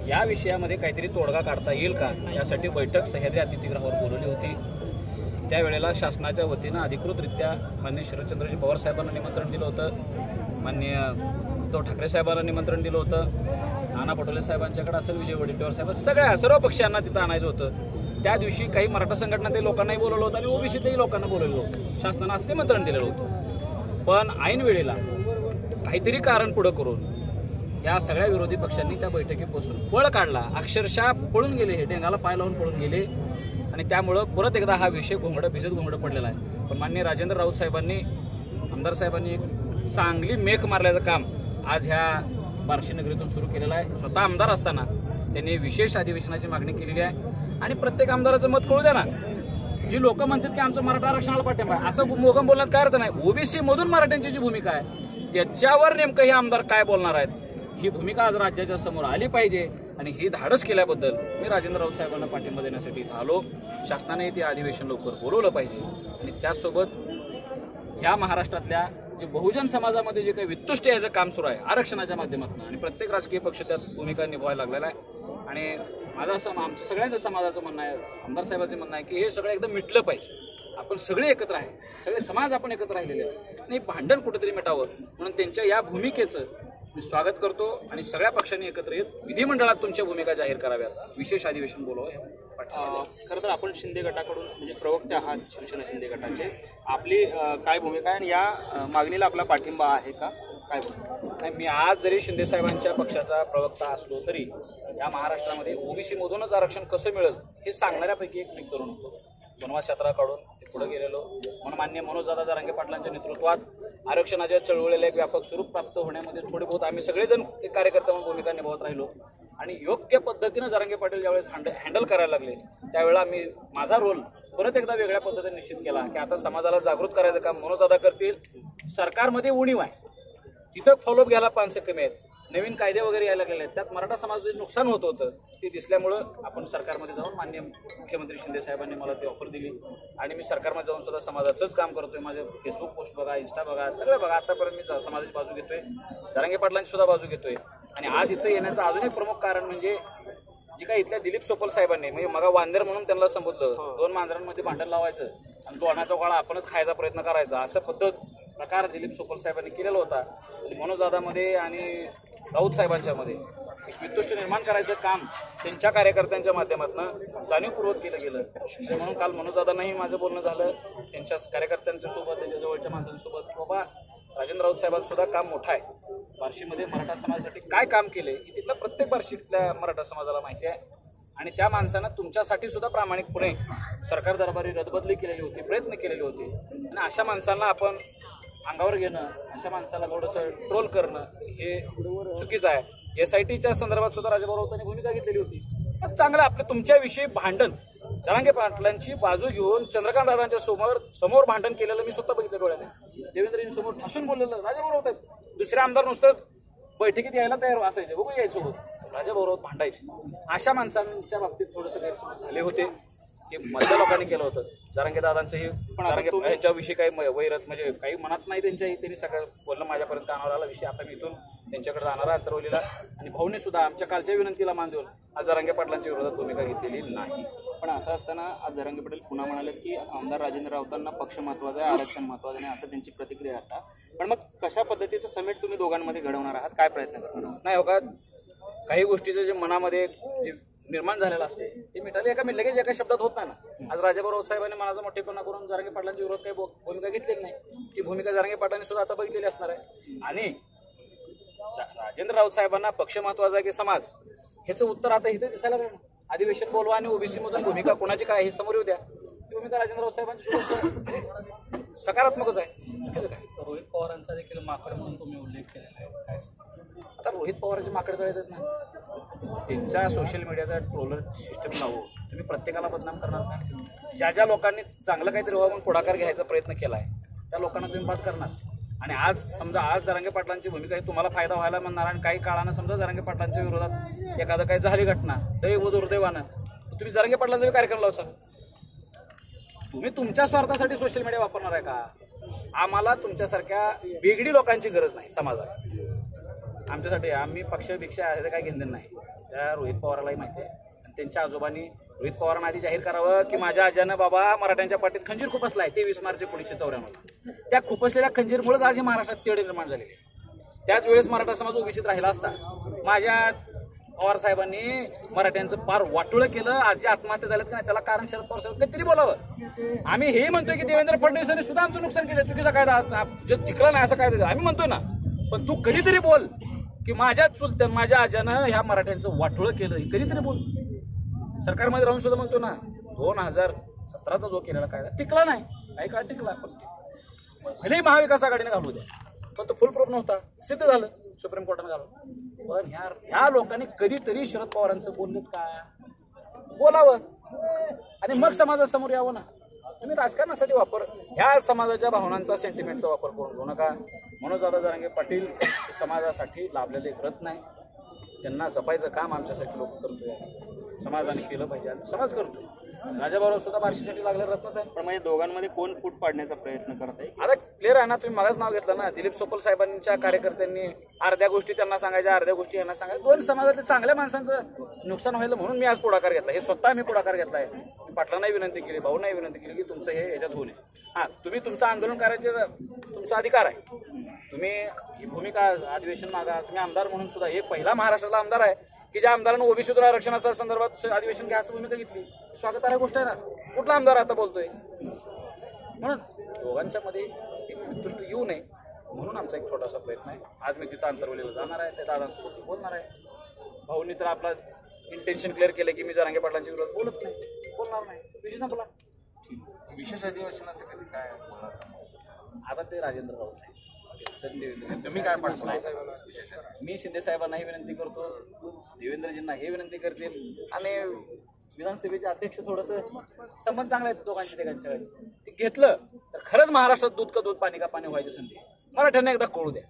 या विषयामध्ये काहीतरी तोडगा काढता येईल का यासाठी बैठक सह्याद्री अतिथीगृहावर बोलवली होती। त्यावेळेला शासनाच्या वतीनं अधिकृतरित्या माननीय शरदचंद्रजी पवार साहेबांना निमंत्रण दिलं होतं, माननीय उद्धव ठाकरे साहेबांना निमंत्रण दिलं होतं, नाना पटोले साहेबांच्याकडे असेल, विजय वडेट्टीवार साहेब, सर्व पक्षांना तिथं आणायचं होतं। त्या दिवशी काही मराठा संघटना ते लोकांनाही बोलवलं होतं आणि ओबीसीतही लोकांना बोलवलं होतं, शासनानं असं निमंत्रण दिलेलं होतं। पण ऐन वेळेला काहीतरी कारण पुढं करून या सगळ्या विरोधी पक्षांनी त्या बैठकीपासून पळ काढला, अक्षरशः पळून गेले, हे डेंगाला पाय लावून पळून गेले आणि त्यामुळं परत एकदा हा विषय भिजत घोंगडं पडलेला आहे। पण माननीय राजेंद्र राऊत साहेबांनी, आमदार साहेबांनी एक चांगली मेख मारल्याचं काम आज ह्या बार्शी नगरीतून सुरू केलेलं आहे। स्वतः आमदार असताना त्यांनी विशेष अधिवेशनाची मागणी केलेली आहे आणि प्रत्येक आमदाराचं मत कळू द्या ना। जी लोक म्हणतात की आमचं मराठा आरक्षणाला पाठिंबा आहे, असं मोगम बोलण्यात काय अर्थ नाही। ओबीसी मधून मराठ्यांची जी भूमिका आहे त्याच्यावर नेमकं हे आमदार काय बोलणार आहेत, ही भूमिका आज राज्याच्या समोर आली पाहिजे आणि ही धाडस केल्याबद्दल मी राजेंद्र राऊत साहेबांना पाठिंबा देण्यासाठी इथं आलो। शासनाने ते अधिवेशन लवकर बोलवलं पाहिजे आणि त्याचसोबत या महाराष्ट्रातल्या जे बहुजन समाजामध्ये जे काही वितुष्ट याचं काम सुरू आहे आरक्षणाच्या माध्यमातून आणि प्रत्येक राजकीय पक्ष त्यात भूमिका निभवायला लागलेला आहे आणि माझं असं, आमचं सगळ्यांचं समाजाचं म्हणणं आहे, आमदार साहेबांचं म्हणणं आहे की हे सगळं एकदम मिटलं पाहिजे, आपण सगळे एकत्र आहे, सगळे समाज आपण एकत्र राहिलेले आहे आणि भांडण कुठेतरी मिटावं म्हणून त्यांच्या या भूमिकेचं मी स्वागत करतो आणि सगळ्या पक्षांनी एकत्र येत विधिमंडळात तुमच्या भूमिका जाहीर कराव्यात, विशेष अधिवेशन बोलावं। खरं तर आपण शिंदे गटाकडून म्हणजे प्रवक्ते आहात शिवसेना शिंदे गटाचे, आपली काय भूमिका आहे आणि या मागणीला आपला पाठिंबा आहे का, काय नाही? मी आज जरी शिंदे साहेबांच्या पक्षाचा प्रवक्ता असलो तरी या महाराष्ट्रामध्ये ओबीसी मधूनच आरक्षण कसं मिळेल हे सांगणाऱ्यापैकी एक मी तरुण होतो। वनवास यात्रा काढून ते पुढे गेलेलो म्हणून माननीय मनोजदादा जरांगे पाटलांच्या नेतृत्वात आरक्षणाच्या चळवळीला एक व्यापक स्वरूप प्राप्त होण्यामध्ये थोडी बहुत आम्ही सगळेजण कार्यकर्ता म्हणून भूमिका निभावत राहिलो आणि योग्य पद्धतीनं जरांगे पाटील ज्यावेळेस हँडल करायला लागले त्यावेळेला मी माझा रोल परत एकदा वेगळ्या पद्धतीने निश्चित केला की आता समाजाला जागृत करायचं काम मनोजदादा करतील। सरकारमध्ये उणीव आहे, तिथं फॉलोअप घ्यायला 5 कमी आहेत, नवीन कायदे वगैरे यायला लागले आहेत, त्यात मराठा समाजाचं नुकसान होत होतं ते दिसल्यामुळं आपण सरकारमध्ये जाऊन माननीय मुख्यमंत्री शिंदे साहेबांनी मला ती ऑफर दिली आणि मी सरकारमध्ये जाऊन सुद्धा समाजाचंच काम करतोय। माझे फेसबुक पोस्ट बघा, इंस्टा बघा, सगळं बघा, आतापर्यंत मी समाजाची बाजू घेतोय, जरांगे पाटलांची सुद्धा बाजू घेतोय आणि आज इथं येण्याचं अजून एक प्रमुख कारण म्हणजे जे काही इथल्या दिलीप सोपल साहेबांनी म्हणजे मग वांदेर म्हणून त्यांना संबोधलं, 2 मांजरांमध्ये भांडण लावायचं आणि तो अनाचा गोळा आपणच खायचा प्रयत्न करायचा असं प्रकार दिलीप सोपल साहेबांनी केलेला होता आणि मनोजदादामध्ये आणि राऊत साहेबांच्यामध्ये एक वितुष्ट निर्माण करायचं काम त्यांच्या कार्यकर्त्यांच्या माध्यमातून जाणीवपूर्वक केलं गेलं। म्हणून काल मनोजदादांनाही माझं बोलणं झालं त्यांच्या कार्यकर्त्यांच्या सोबत, त्यांच्या जवळच्या माणसांसोबत, बाबा राजेंद्र राऊत साहेबांचं सुद्धा काम मोठं आहे, बार्शीमध्ये मराठा समाजासाठी काय काम केले हे तिथलं प्रत्येक बार्शीतल्या मराठा समाजाला माहिती आहे आणि त्या माणसानं तुमच्यासाठी सुद्धा प्रामाणिकपणे सरकार दरबारी रदबदली केलेली होती, प्रयत्न केलेले होते आणि अशा माणसांना आपण अंगावर घेणं, अशा माणसाला थोडंसं ट्रोल करणं हे चुकीचं आहे। SITच्या संदर्भात सुद्धा राजेभाऊ राऊतांनी भूमिका घेतलेली होती। पण चांगलं आपलं तुमच्याविषयी भांडण जरांगे पाटलांची बाजू घेऊन चंद्रकांत दादांच्या समोर भांडण केलेलं मी स्वतः बघितलं डोळ्याने, देवेंद्रजींसमोर ठासून बोललेलं राजेभाऊ राऊत आहेत, दुसरे आमदार नुसतं बैठकीत यायला तयार असायचे, बघू यायसोबत राजेभाऊ राऊत भांडायचे। अशा माणसांच्या बाबतीत थोडंसं गैरसमज झाले होते की मधल्या लोकांनी केलं होतं। जरांगे दादांचंही ह्याच्याविषयी काही वैरत म्हणजे काही मनात नाही त्यांच्याही, त्यांनी सगळं बोलणं माझ्यापर्यंत आणणार आला विषय, आता मी इथून त्यांच्याकडे जाणार आहे अंतरवलीला आणि भाऊने सुद्धा आमच्या कालच्या विनंतीला मान देऊन आज जरांगे पाटलांच्या विरोधात भूमिका घेतलेली नाही। पण असं असताना आज जरांगे पाटील पुन्हा म्हणाले की आमदार राजेंद्र राऊतांना पक्ष महत्वाचा आहे, आरक्षण महत्वाचं नाही असं त्यांची प्रतिक्रिया आता। पण मग कशा पद्धतीचं समेट तुम्ही दोघांमध्ये घडवणार आहात, काय प्रयत्न करणार? नाही हो का, काही गोष्टीचं जे मनामध्ये निर्माण झालेलं असते ते मिटाले लगेच एका शब्दात होत नाही ना। आज राजेभाऊ राऊत साहेबांनी मनाचा मोठेपणा करून जरांगे पाटलांच्या विरोधात काही भूमिका घेतलेली नाही, ती भूमिका जरांगे पाटलांनी सुद्धा आता बघितलेली असणार आहे आणि राजेंद्र राऊत साहेबांना पक्ष महत्वाचा की समाज ह्याचं उत्तर आता इथे दिसायला लागलं। अधिवेशन बोलवा आणि ओबीसी मधून भूमिका कोणाची काय हे समोर येऊ द्या, ती भूमिका राजेंद्र राऊत साहेबांची सकारात्मकच आहे, चुकीचं काय? रोहित पवारांचा देखील माकड म्हणून तुम्ही उल्लेख केलेला आहे, काय? आता रोहित पवारांचे माकड चढायचं ना, त्यांच्या सोशल मीडियाचा ट्रोलर सिस्टम लावून तुम्ही प्रत्येकाला बदनाम करणार ना। ज्या लोकांनी चांगलं काहीतरी व्हावं पुढाकार घ्यायचा प्रयत्न केलाय त्या लोकांना तुम्ही बाद करणार आणि आज समजा आज जरांगे पाटलांची भूमिका ही तुम्हाला फायदा व्हायला म्हणणार आणि काही काळानं समजा जरांगे पाटलांच्या विरोधात एखादं काही झाली घटना दैव दुर्दैवानं तुम्ही जरांगे पाटलांचा कार्यक्रम लावचा, तुम्ही तुमच्या स्वार्थासाठी सोशल मीडिया वापरणार आहे का? आम्हाला तुमच्यासारख्या वेगळी लोकांची गरज नाही समाजात, आमच्यासाठी आम्ही पक्षभिक्षा आहे काही घेणं नाही। त्या रोहित पवारालाही माहिती आहे आणि त्यांच्या आजोबांनी रोहित पवारांना आधी जाहीर करावं की माझ्या आज्यानं बाबा मराठ्यांच्या पाठीत खंजीर खुपसलाय 23 मार्च 1994. त्या खुपसलेल्या खंजीरमुळेच आज हे महाराष्ट्रात तेढ निर्माण झालेले. त्याच वेळेस मराठा समाज ओबीसीत राहिला असता माझ्या पवार साहेबांनी मराठ्यांचं पार वाटोळं केलं. आज जे आत्महत्या झाल्यात का नाही त्याला कारण शरद पवार साहेब काहीतरी बोलावं. आम्ही हे म्हणतोय की देवेंद्र फडणवीसांनी सुद्धा आमचं नुकसान केलं, चुकीचा कायदा जे टिकला नाही असं कायदा आम्ही म्हणतोय ना. पण तू कधीतरी बोल की माझ्या चुलत्या माझ्या आज्यानं ह्या मराठ्यांचं वाटोळं केलं, कधीतरी बोल. सरकारमध्ये राहून सुद्धा म्हणतो ना 2017चा जो केलेला कायदा टिकला नाही, काही काळ टिकला. पण भलेही महाविकास आघाडीने घालू द्या पण तो फुल प्रूफ नव्हता, सिद्ध झालं सुप्रीम कोर्टाने घालून. पण ह्या लोकांनी कधीतरी शरद पवारांचं बोललेत का? बोलावं आणि मग समाजासमोर यावं ना. तुम्ही राजकारणासाठी वापर ह्या समाजाच्या भावनांचा सेंटिमेंटचा वापर करून घेऊ नका. मनोजदादा जरांगे पाटील समाजासाठी लाभलेले रत्न नाही, त्यांना जपायचं काम आमच्यासाठी लोक करतोय, समाजाने केलं पाहिजे आणि समाज करतोय. राजाभाऊ सुद्धा बार्शीसाठी लागले रत्नच आहे. पण म्हणजे दोघांमध्ये कोण फूट पाडण्याचा प्रयत्न करत आहे? आता क्लिअर आहे ना, तुम्ही मलाच नाव घेतलं ना. दिलीप सोपल साहेबांच्या कार्यकर्त्यांनी अर्ध्या गोष्टी त्यांना सांगायच्या, अर्ध्या गोष्टी यांना सांगायच्या. दोन समाजातल्या चांगल्या माणसांचं नुकसान व्हायला म्हणून मी आज पुढाकार घेतला. हे स्वतः मी पुढाकार घेतलाय. मी पाटलांनाही विनंती केली, भाऊंनाही विनंती केली की तुमचं हे याच्यात होऊ नये. हा, तुम्ही तुमचं आंदोलन करायचे तुमचा अधिकार आहे. तुम्ही ही भूमिका अधिवेशन मागा. तुम्ही आमदार म्हणून सुद्धा एक पहिला महाराष्ट्राला आमदार आहे की ज्या आमदारानं ओबीसीतून आरक्षणाच्या संदर्भात अधिवेशन घ्या असं भूमिका घेतली. स्वागतार्ह गोष्ट आहे ना. कुठला आमदार आता बोलतोय? म्हणून दोघांच्या मध्ये एक वितुष्ट येऊ नये म्हणून आमचा एक छोटासा प्रयत्न आहे. आज मी तिथं आंतरवलीला जाणार आहे, त्या दादांसोबत बोलणार आहे. भाऊंनी तर आपला इंटेन्शन क्लिअर केलं की मी जरांगे पाटलांच्या विरोधात बोलत नाही, बोलणार नाही, विषय संपला. विशेष अधिवेशनाचं कधी काय बोलणार? आता ते राजेंद्र राऊत साहेब तुम्ही काय पाठवणार? मी शिंदे साहेबांनाही विनंती करतो, देवेंद्रजींना हे विनंती करतील आणि विधानसभेचे अध्यक्ष थोडस संबंध चांगले आहेत दोघांच्या तिघांच्या ते घेतलं तर खरंच महाराष्ट्रात दूध का दूध पाणी का पाणी व्हायची संधी मराठ्यांना एकदा कळू द्या.